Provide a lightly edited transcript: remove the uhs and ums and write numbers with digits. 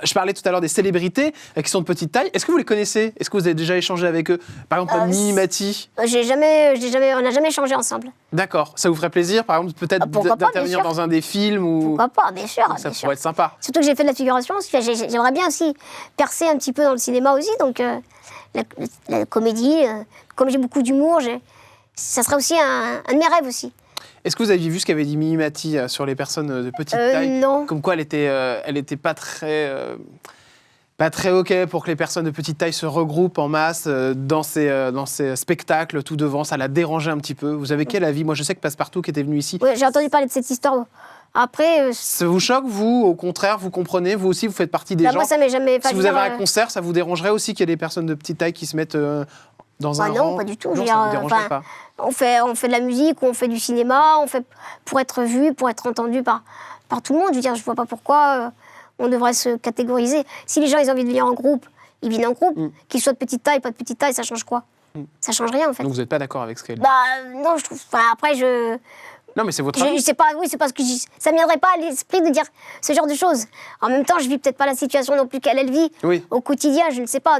Je parlais tout à l'heure des célébrités qui sont de petite taille. Est-ce que vous les connaissez? Est-ce que vous avez déjà échangé avec eux? Par exemple, Mimi Mati. on n'a jamais échangé ensemble. D'accord. Ça vous ferait plaisir, par exemple, peut-être d'intervenir dans un des films ou... Pourquoi pas, bien sûr. Ça pourrait être sympa. Surtout que j'ai fait de la figuration. J'aimerais bien aussi percer un petit peu dans le cinéma aussi. Donc, la comédie, comme j'ai beaucoup d'humour, ça serait aussi un de mes rêves aussi. Est-ce que vous aviez vu ce qu'avait dit Mimi Mati sur les personnes de petite taille? Non. Comme quoi elle était pas très OK pour que les personnes de petite taille se regroupent en masse dans ces spectacles tout devant. Ça l'a dérangé un petit peu. Vous avez quel avis? Moi, je sais que Passepartout qui était venu ici. Oui, j'ai entendu parler de cette histoire. Après... Ça vous choque, vous? Au contraire, vous comprenez? Vous aussi, vous faites partie des gens? Moi, ça m'est jamais... Si vous avez un concert, ça vous dérangerait aussi qu'il y ait des personnes de petite taille qui se mettent dans un rang? Non, pas du tout. Non, ça vous dérangerait pas? On fait de la musique, ou on fait du cinéma, on fait pour être vu, pour être entendu par tout le monde. Je veux dire, je vois pas pourquoi on devrait se catégoriser. Si les gens ils ont envie de venir en groupe, ils viennent en groupe. Qu'ils soient de petite taille, pas de petite taille, ça change quoi? Ça change rien en fait. Donc vous n'êtes pas d'accord avec ce qu'elle dit? Non, je trouve. Après, Non, mais c'est votre avis. c'est pas ce que je dis. Ça ne viendrait pas à l'esprit de dire ce genre de choses. En même temps, je vis peut-être pas la situation non plus qu'elle vit au quotidien, je ne sais pas.